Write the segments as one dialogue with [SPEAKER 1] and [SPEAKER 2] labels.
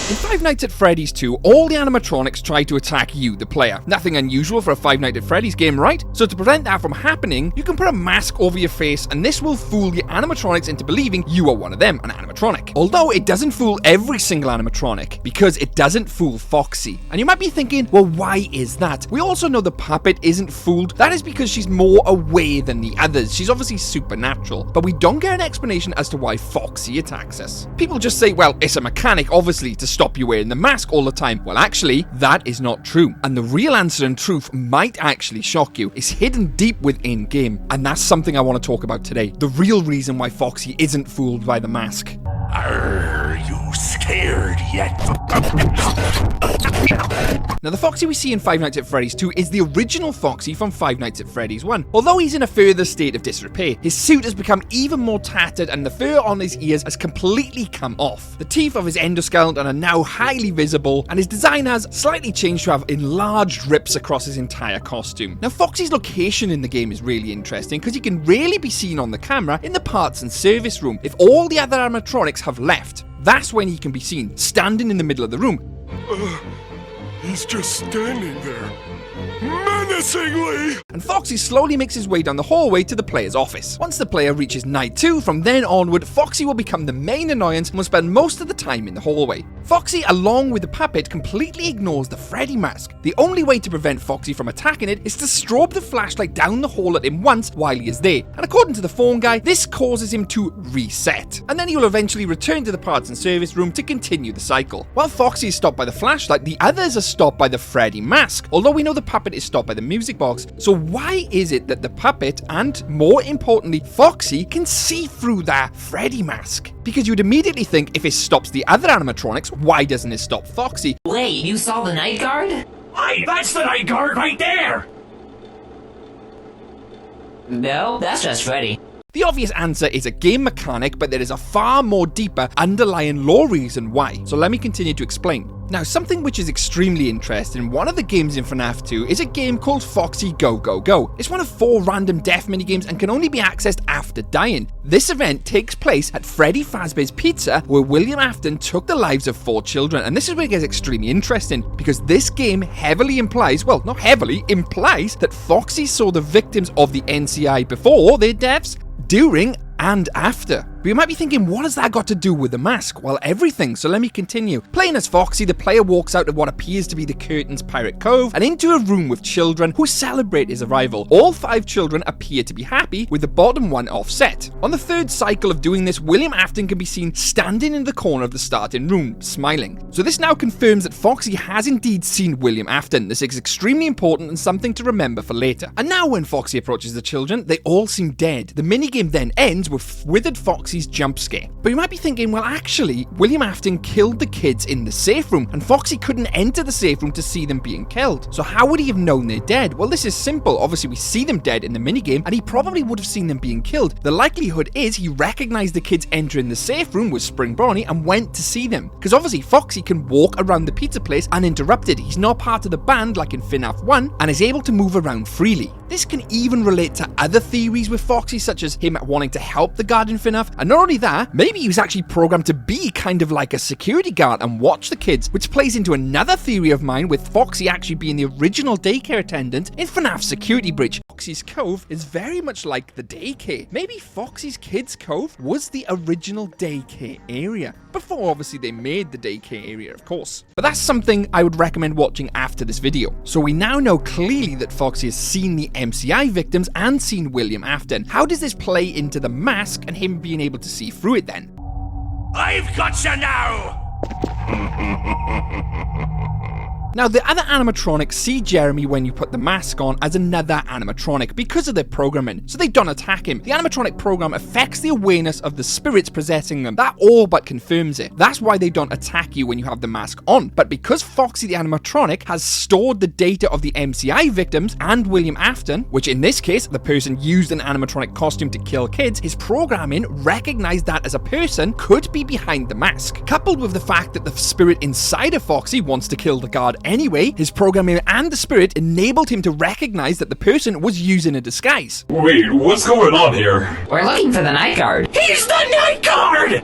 [SPEAKER 1] In Five Nights at Freddy's 2, all the animatronics try to attack you, the player. Nothing unusual for a Five Nights at Freddy's game, right? So to prevent that from happening, you can put a mask over your face and this will fool the animatronics into believing you are one of them, an animatronic. Although it doesn't fool every single animatronic, because it doesn't fool Foxy. And you might be thinking, well, why is that? We also know the puppet isn't fooled. That is because she's more aware than the others. She's obviously supernatural, but we don't get an explanation as to why Foxy attacks us. People just say, well, it's a mechanic, obviously, to stop you wearing the mask all the time. Well, actually, that is not true. And the real answer and truth might actually shock you. It's hidden deep within game. And that's something I want to talk about today. The real reason why Foxy isn't fooled by the mask.
[SPEAKER 2] Are you scared yet?
[SPEAKER 1] Now, the Foxy we see in Five Nights at Freddy's 2 is the original Foxy from Five Nights at Freddy's 1. Although he's in a further state of disrepair, his suit has become even more tattered and the fur on his ears has completely come off. The teeth of his endoskeleton are now highly visible, and his design has slightly changed to have enlarged rips across his entire costume. Now, Foxy's location in the game is really interesting because he can rarely be seen on the camera in the parts and service room. If all the other animatronics have left, that's when he can be seen, standing in the middle of the room.
[SPEAKER 2] He's just standing there, menacingly!
[SPEAKER 1] And Foxy slowly makes his way down the hallway to the player's office. Once the player reaches night 2, from then onward, Foxy will become the main annoyance and will spend most of the time in the hallway. Foxy, along with the puppet, completely ignores the Freddy mask. The only way to prevent Foxy from attacking it is to strobe the flashlight down the hall at him once while he is there. And according to the phone guy, this causes him to reset. And then he will eventually return to the parts and service room to continue the cycle. While Foxy is stopped by the flashlight, the others are stopped by the Freddy mask, although we know the puppet is stopped by the music box. So why is it that the puppet, and more importantly, Foxy, can see through that Freddy mask? Because you'd immediately think if it stops the other animatronics, why doesn't it stop Foxy?
[SPEAKER 3] Wait, you saw the night guard?
[SPEAKER 2] Hey, that's the night guard right there!
[SPEAKER 3] No, that's just Freddy.
[SPEAKER 1] The obvious answer is a game mechanic, but there is a far more deeper underlying law reason why. So let me continue to explain. Now, something which is extremely interesting, one of the games in FNAF 2 is a game called Foxy Go Go Go. It's one of 4 random death minigames and can only be accessed after dying. This event takes place at Freddy Fazbear's Pizza, where William Afton took the lives of 4 children. And this is where it gets extremely interesting, because this game heavily implies, well, not heavily, implies that Foxy saw the victims of the NCI before their deaths, during, and after. But you might be thinking, what has that got to do with the mask? Well, everything, so let me continue. Playing as Foxy, the player walks out of what appears to be the Curtains Pirate Cove and into a room with children who celebrate his arrival. All 5 children appear to be happy, with the bottom one offset. On the 3rd cycle of doing this, William Afton can be seen standing in the corner of the starting room, smiling. So this now confirms that Foxy has indeed seen William Afton. This is extremely important and something to remember for later. And now when Foxy approaches the children, they all seem dead. The minigame then ends with withered Foxy's jump scare. But you might be thinking, well, actually, William Afton killed the kids in the safe room, and Foxy couldn't enter the safe room to see them being killed. So how would he have known they're dead? Well, this is simple. Obviously, we see them dead in the minigame, and he probably would have seen them being killed. The likelihood is he recognized the kids entering the safe room with Spring Bonnie and went to see them. Because obviously, Foxy can walk around the pizza place uninterrupted. He's not part of the band like in FNAF 1, and is able to move around freely. This can even relate to other theories with Foxy, such as him wanting to help the guard in FNAF. And not only that, maybe he was actually programmed to be kind of like a security guard and watch the kids, which plays into another theory of mine with Foxy actually being the original daycare attendant in FNAF Security Breach. Foxy's Cove is very much like the daycare. Maybe Foxy's Kids Cove was the original daycare area. Before, obviously, they made the daycare area, of course. But that's something I would recommend watching after this video. So we now know clearly that Foxy has seen the MCI victims and seen William Afton. How does this play into the mask and him being able to see through it then?
[SPEAKER 2] I've got you now!
[SPEAKER 1] Now, the other animatronics see Jeremy when you put the mask on as another animatronic because of their programming, so they don't attack him. The animatronic program affects the awareness of the spirits possessing them. That all but confirms it. That's why they don't attack you when you have the mask on. But because Foxy the animatronic has stored the data of the MCI victims and William Afton, which in this case, the person used an animatronic costume to kill kids, his programming recognized that as a person could be behind the mask. Coupled with the fact that the spirit inside of Foxy wants to kill the guard anyway, his programming and the spirit enabled him to recognize that the person was using a disguise.
[SPEAKER 2] Wait, what's going on here?
[SPEAKER 3] We're looking for the night guard.
[SPEAKER 2] He's the night guard!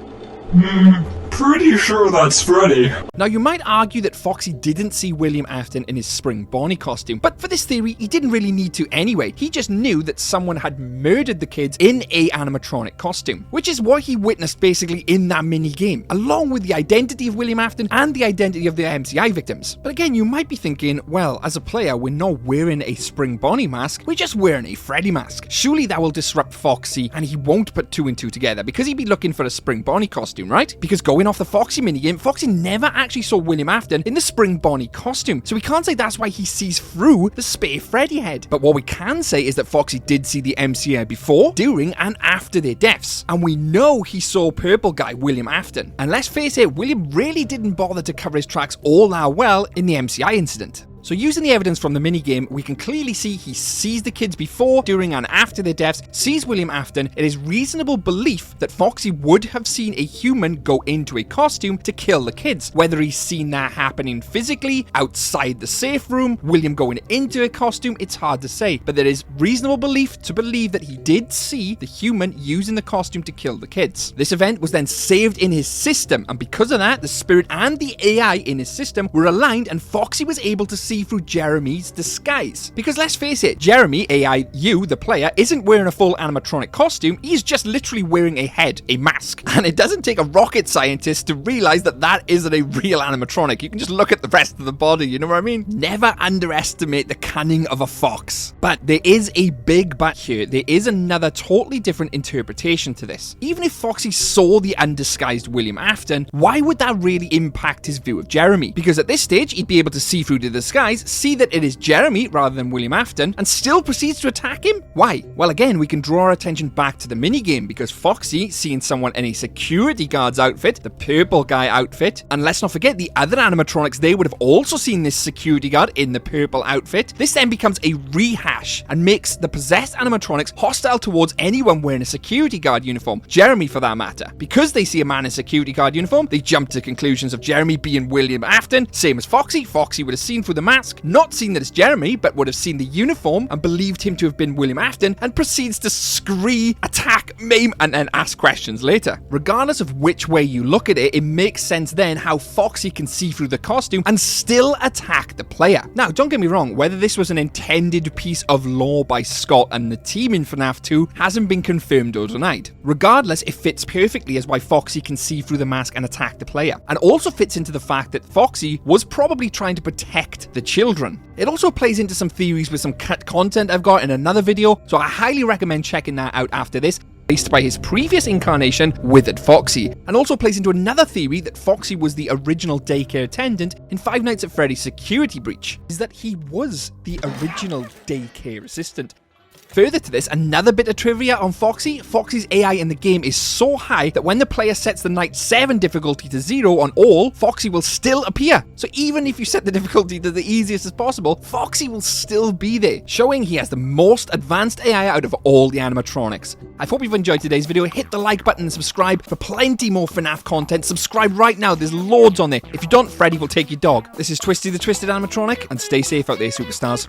[SPEAKER 2] pretty sure that's Freddy.
[SPEAKER 1] Now, you might argue that Foxy didn't see William Afton in his spring Bonnie costume, but for this theory, he didn't really need to anyway. He just knew that someone had murdered the kids in a animatronic costume, which is what he witnessed basically in that mini game, along with the identity of William Afton and the identity of the MCI victims. But again, you might be thinking, well, as a player, we're not wearing a spring Bonnie mask, we're just wearing a Freddy mask. Surely that will disrupt Foxy and he won't put two and two together because he'd be looking for a spring Bonnie costume, right? Because going off the Foxy minigame, Foxy never actually saw William Afton in the spring Bonnie costume, so we can't say that's why he sees through the spare Freddy head. But what we can say is that Foxy did see the MCI before, during, and after their deaths, and we know he saw purple guy William Afton. And let's face it, William really didn't bother to cover his tracks all that well in the MCI incident. So using the evidence from the minigame, we can clearly see he sees the kids before, during, and after their deaths, sees William Afton. It is reasonable belief that Foxy would have seen a human go into a costume to kill the kids. Whether he's seen that happening physically, outside the safe room, William going into a costume, it's hard to say. But there is reasonable belief to believe that he did see the human using the costume to kill the kids. This event was then saved in his system, and because of that, the spirit and the AI in his system were aligned, and Foxy was able to see through Jeremy's disguise. Because let's face it, Jeremy, AI, you, the player, isn't wearing a full animatronic costume, he's just literally wearing a head, a mask. And it doesn't take a rocket scientist to realize that that isn't a real animatronic. You can just look at the rest of the body, you know what I mean? Never underestimate the cunning of a fox. But there is a big but here. There is another totally different interpretation to this. Even if Foxy saw the undisguised William Afton, why would that really impact his view of Jeremy? Because at this stage, he'd be able to see through the disguise, see that it is Jeremy rather than William Afton, and still proceeds to attack him? Why? Well, again, we can draw our attention back to the minigame, because Foxy, seeing someone in a security guard's outfit, the purple guy outfit, and let's not forget the other animatronics, they would have also seen this security guard in the purple outfit. This then becomes a rehash and makes the possessed animatronics hostile towards anyone wearing a security guard uniform, Jeremy for that matter. Because they see a man in a security guard uniform, they jump to conclusions of Jeremy being William Afton, same as Foxy. Foxy would have seen through the mask, not seen that it's Jeremy, but would have seen the uniform and believed him to have been William Afton, and proceeds to scree, attack, maim, and then ask questions later. Regardless of which way you look at it, it makes sense then how Foxy can see through the costume and still attack the player. Now, don't get me wrong, whether this was an intended piece of lore by Scott and the team in FNAF 2 hasn't been confirmed or denied. Regardless, it fits perfectly as why Foxy can see through the mask and attack the player, and also fits into the fact that Foxy was probably trying to protect the children. It also plays into some theories with some cut content I've got in another video, so I highly recommend checking that out after this, based by his previous incarnation, Withered Foxy, and also plays into another theory that Foxy was the original daycare attendant in Five Nights at Freddy's Security Breach, is that he was the original daycare assistant. Further to this, another bit of trivia on Foxy. Foxy's AI in the game is so high that when the player sets the Night 7 difficulty to 0 on all, Foxy will still appear. So even if you set the difficulty to the easiest as possible, Foxy will still be there, showing he has the most advanced AI out of all the animatronics. I hope you've enjoyed today's video. Hit the like button and subscribe for plenty more FNAF content. Subscribe right now, there's loads on there. If you don't, Freddy will take your dog. This is Twisty the Twisted Animatronic, and stay safe out there, superstars.